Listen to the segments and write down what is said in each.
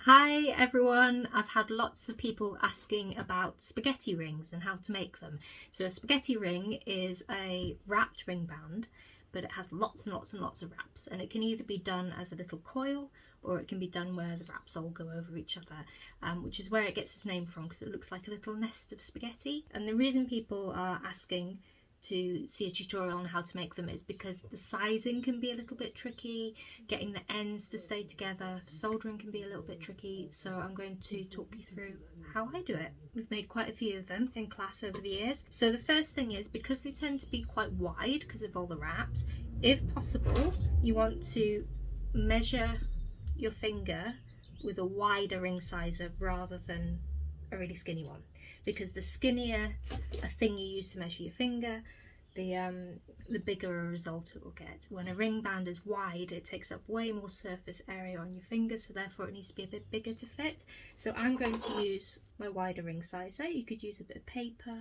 Hi everyone, I've had lots of people asking about spaghetti rings and how to make them. So a spaghetti ring is a wrapped ring band, but it has lots and lots and lots of wraps, and it can either be done as a little coil or it can be done where the wraps all go over each other, which is where it gets its name from, because it looks like a little nest of spaghetti. And the reason people are asking to see a tutorial on how to make them is because the sizing can be a little bit tricky, getting the ends to stay together, soldering can be a little bit tricky, so I'm going to talk you through how I do it. We've made quite a few of them in class over the years. So the first thing is, because they tend to be quite wide because of all the wraps, if possible you want to measure your finger with a wider ring sizer rather than a really skinny one, because the skinnier a thing you use to measure your finger, the bigger a result it will get. When a ring band is wide, it takes up way more surface area on your finger, so therefore it needs to be a bit bigger to fit. So I'm going to use my wider ring sizer. You could use a bit of paper,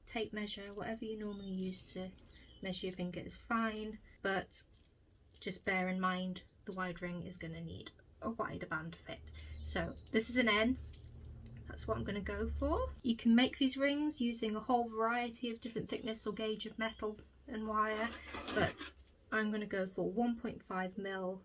tape measure, whatever you normally use to measure your finger is fine, but just bear in mind the wide ring is going to need a wider band to fit. So this is an N. That's what I'm going to go for. You can make these rings using a whole variety of different thickness or gauge of metal and wire, but I'm going to go for 1.5mm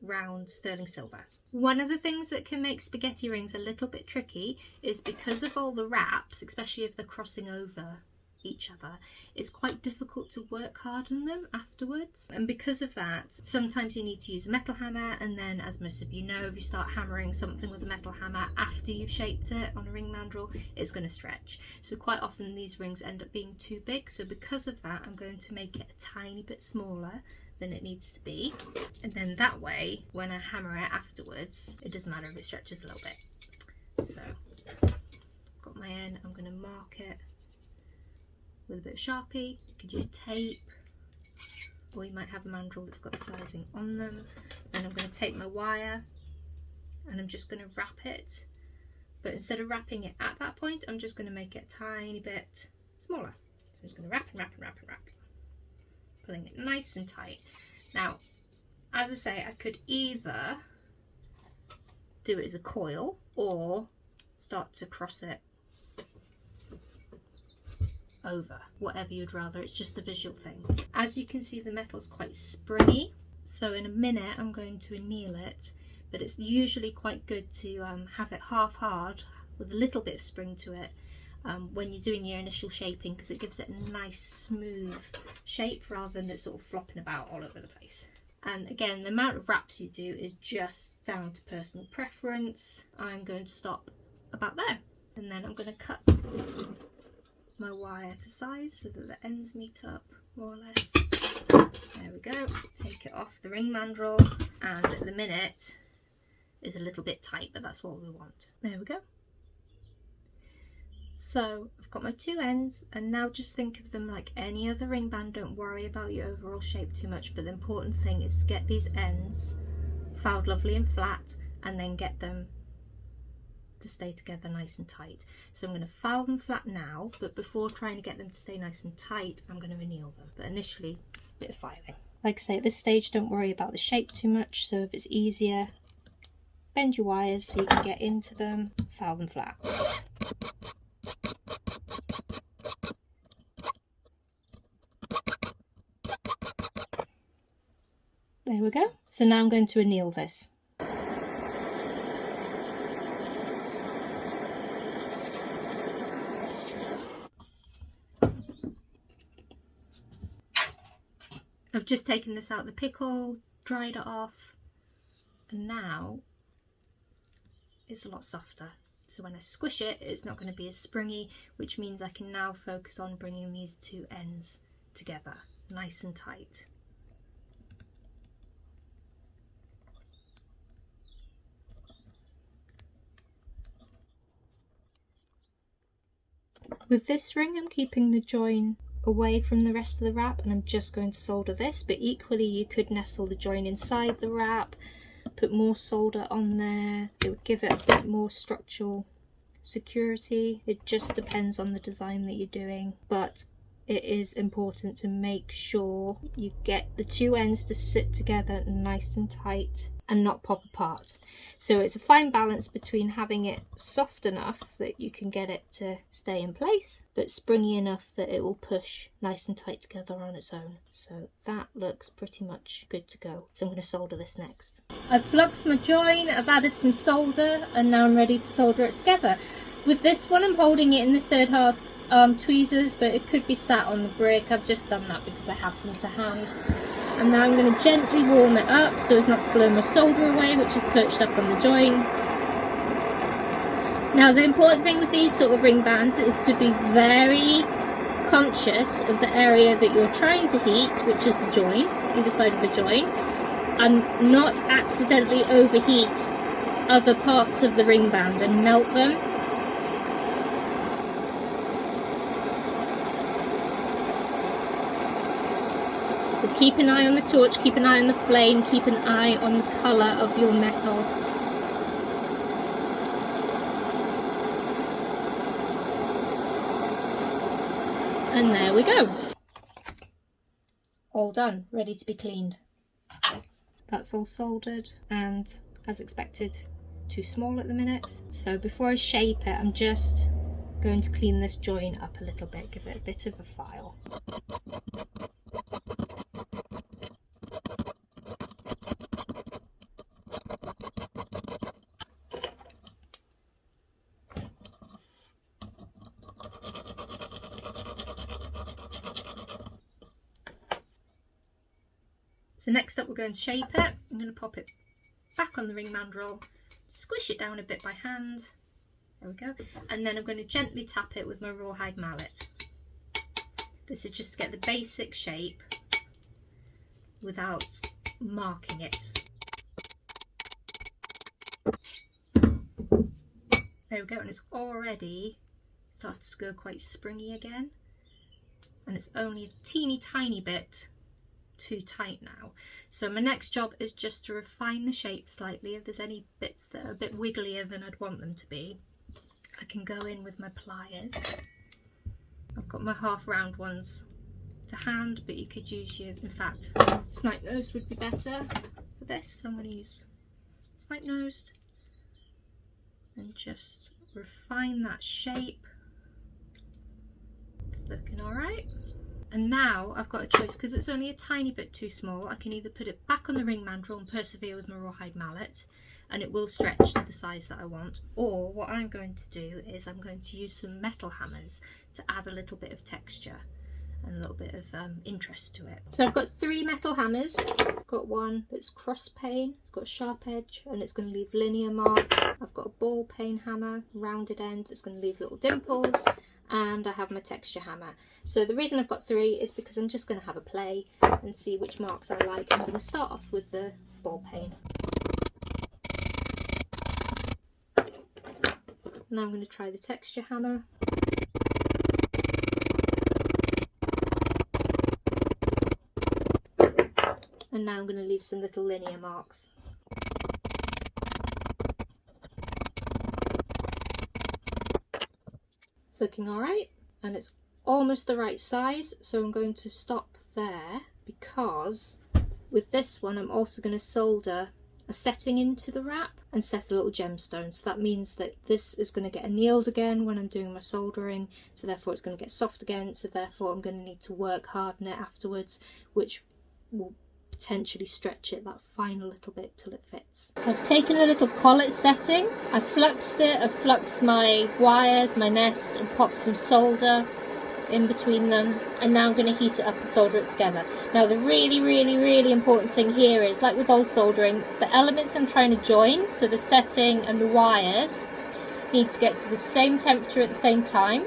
round sterling silver. One of the things that can make spaghetti rings a little bit tricky is because of all the wraps, especially if they're crossing over each other, it's quite difficult to work harden them afterwards, and because of that sometimes you need to use a metal hammer, and then, as most of you know, if you start hammering something with a metal hammer after you've shaped it on a ring mandrel, it's going to stretch. So quite often these rings end up being too big, so because of that I'm going to make it a tiny bit smaller than it needs to be, and then that way when I hammer it afterwards it doesn't matter if it stretches a little bit. So got my N, I'm going to mark it with a bit of Sharpie. You could use tape, or you might have a mandrel that's got the sizing on them. Then I'm going to take my wire and I'm just going to wrap it, but instead of wrapping it at that point I'm just going to make it a tiny bit smaller. So I'm just going to wrap and wrap and wrap and wrap, pulling it nice and tight. Now, as I say, I could either do it as a coil or start to cross it over, whatever you'd rather. It's just a visual thing. As you can see, the metal's quite springy, so in a minute I'm going to anneal it, but it's usually quite good to have it half hard with a little bit of spring to it when you're doing your initial shaping, because it gives it a nice smooth shape rather than it sort of flopping about all over the place. And again, the amount of wraps you do is just down to personal preference. I'm going to stop about there, and then I'm going to cut my wire to size so that the ends meet up more or less. There we go. Take it off the ring mandrel, and at the minute is a little bit tight, but that's what we want. There we go. So I've got my two ends, and now just think of them like any other ring band. Don't worry about your overall shape too much, but the important thing is to get these ends filed lovely and flat, and then get them to stay together nice and tight. So I'm going to file them flat now, but before trying to get them to stay nice and tight I'm going to anneal them, but initially a bit of filing. Like I say, at this stage don't worry about the shape too much, so if it's easier, bend your wires so you can get into them, file them flat. There we go. So now I'm going to anneal this. I've just taken this out of the pickle, dried it off, and now it's a lot softer. So when I squish it, it's not going to be as springy, which means I can now focus on bringing these two ends together nice and tight. With this ring I'm keeping the join away from the rest of the wrap, and I'm just going to solder this, but equally you could nestle the join inside the wrap, put more solder on there. It would give it a bit more structural security. It just depends on the design that you're doing, but it is important to make sure you get the two ends to sit together nice and tight. and not pop apart. So it's a fine balance between having it soft enough that you can get it to stay in place, but springy enough that it will push nice and tight together on its own. So that looks pretty much good to go. So I'm going to solder this next. I've fluxed my join, I've added some solder, and now I'm ready to solder it together. With this one I'm holding it in the third hard tweezers, but it could be sat on the brick. I've just done that because I have them to hand. And now I'm going to gently warm it up so as not to blow my solder away, which is perched up on the join. Now the important thing with these sort of ring bands is to be very conscious of the area that you're trying to heat, which is the join, either side of the join, and not accidentally overheat other parts of the ring band and melt them. So keep an eye on the torch, keep an eye on the flame, keep an eye on the colour of your metal. And there we go. All done, ready to be cleaned. That's all soldered and, as expected, too small at the minute. So before I shape it, I'm just going to clean this join up a little bit, give it a bit of a file. So next up we're going to shape it. I'm going to pop it back on the ring mandrel, squish it down a bit by hand, there we go, and then I'm going to gently tap it with my rawhide mallet. This is just to get the basic shape without marking it. There we go, and it's already started to go quite springy again, and it's only a teeny tiny bit too tight now. So my next job is just to refine the shape slightly. If there's any bits that are a bit wigglier than I'd want them to be, I can go in with my pliers. I've got my half round ones to hand, but you could use your, in fact, snipe nose would be better for this, so I'm going to use snipe nosed and just refine that shape. It's looking alright. And now I've got a choice, because it's only a tiny bit too small. I can either put it back on the ring mandrel and persevere with my rawhide mallet, and it will stretch to the size that I want, or what I'm going to do is I'm going to use some metal hammers to add a little bit of texture and a little bit of interest to it. So I've got 3 metal hammers. I've got one that's cross pane, it's got a sharp edge and it's going to leave linear marks. I've got a ball peen hammer, rounded end, that's going to leave little dimples, and I have my texture hammer. So the reason I've got 3 is because I'm just going to have a play and see which marks I like. I'm going to start off with the ball peen. Now I'm going to try the texture hammer. And now I'm going to leave some little linear marks. It's looking alright, and it's almost the right size, so I'm going to stop there, because with this one I'm also going to solder a setting into the wrap and set a little gemstone. So that means that this is going to get annealed again when I'm doing my soldering, so therefore it's going to get soft again, so therefore I'm going to need to work harden it afterwards, which will potentially stretch it that final little bit till it fits. I've taken a little collet setting, I've fluxed it, I've fluxed my wires, my nest, and popped some solder in between them, and now I'm going to heat it up and solder it together. Now the really important thing here is, like with all soldering, the elements I'm trying to join, so the setting and the wires, need to get to the same temperature at the same time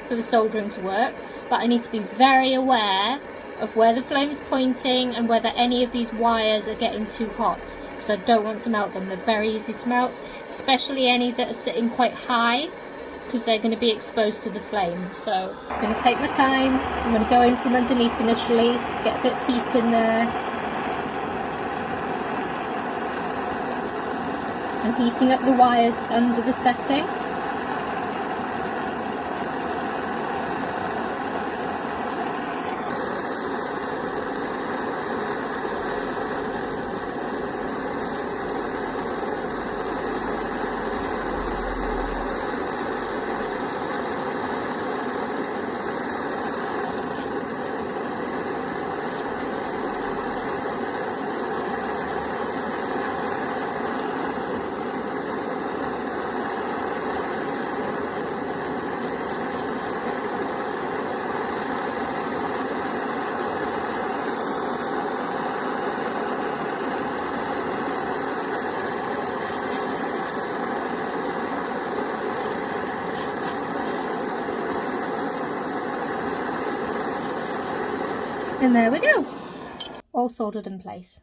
for the soldering to work, but I need to be very aware of where the flame's pointing and whether any of these wires are getting too hot, because I don't want to melt them. They're very easy to melt, especially any that are sitting quite high, because they're going to be exposed to the flame. So I'm going to take my time, I'm going to go in from underneath initially, get a bit of heat in there. I'm heating up the wires under the setting. And there we go, all soldered in place.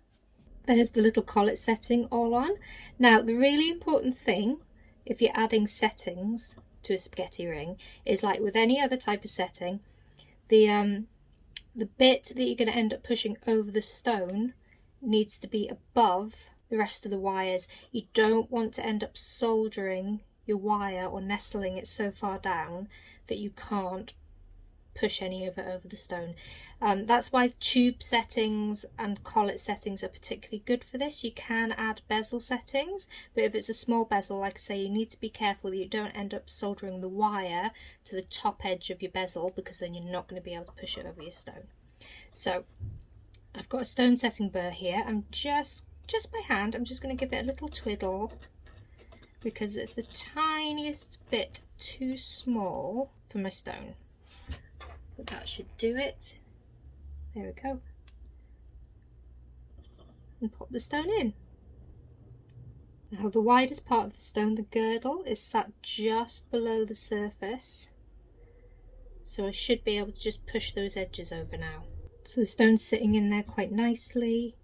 There's the little collet setting all on. Now the really important thing if you're adding settings to a spaghetti ring is, like with any other type of setting, the bit that you're going to end up pushing over the stone needs to be above the rest of the wires. You don't want to end up soldering your wire or nestling it so far down that you can't push any of it over the stone. That's why tube settings and collet settings are particularly good for this. You can add bezel settings, but if it's a small bezel, like I say, you need to be careful that you don't end up soldering the wire to the top edge of your bezel, because then you're not going to be able to push it over your stone. So I've got a stone setting burr here. I'm just by hand, I'm just going to give it a little twiddle because it's the tiniest bit too small for my stone. But that should do it. There we go. And pop the stone in. Now the widest part of the stone, the girdle, is sat just below the surface. So I should be able to just push those edges over now. So the stone's sitting in there quite nicely.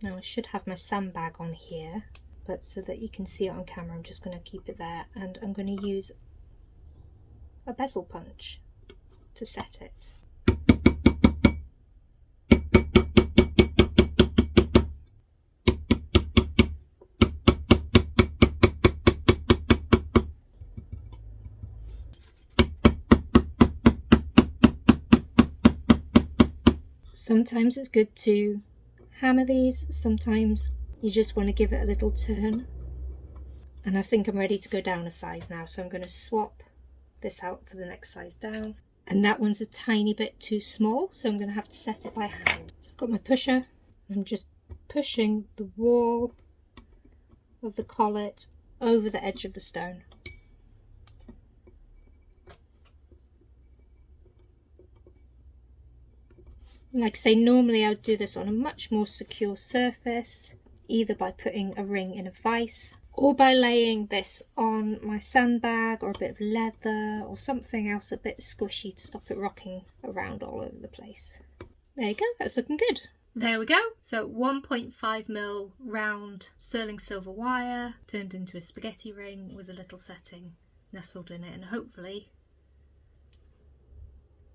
Now I should have my sandbag on here, but so that you can see it on camera, I'm just going to keep it there, and I'm going to use a bezel punch to set it. Sometimes it's good to hammer these, sometimes you just want to give it a little turn. And I think I'm ready to go down a size now, so I'm going to swap this out for the next size down. And that one's a tiny bit too small, so I'm going to have to set it by hand. So I've got my pusher, and I'm just pushing the wall of the collet over the edge of the stone. Like I say, normally I would do this on a much more secure surface, either by putting a ring in a vise or by laying this on my sandbag or a bit of leather or something else a bit squishy to stop it rocking around all over the place. There you go, that's looking good. There we go. So 1.5mm round sterling silver wire turned into a spaghetti ring with a little setting nestled in it, and hopefully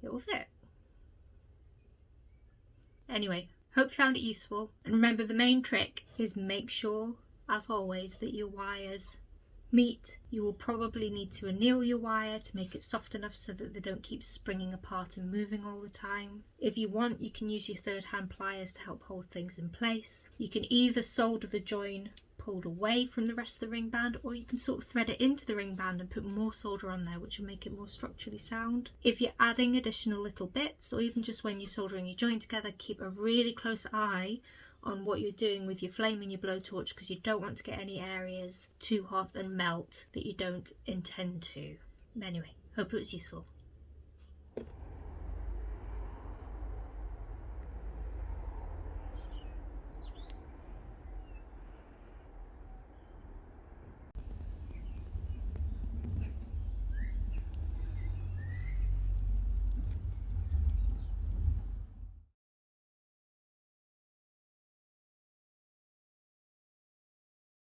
it will fit. Anyway, hope you found it useful, and remember, the main trick is make sure, as always, that your wires meet. You will probably need to anneal your wire to make it soft enough so that they don't keep springing apart and moving all the time. If you want, you can use your third hand pliers to help hold things in place. You can either solder the join pulled away from the rest of the ring band, or you can sort of thread it into the ring band and put more solder on there, which will make it more structurally sound. If you're adding additional little bits, or even just when you're soldering your join together, keep a really close eye on what you're doing with your flame and your blowtorch, because you don't want to get any areas too hot and melt that you don't intend to. Anyway, hope it was useful.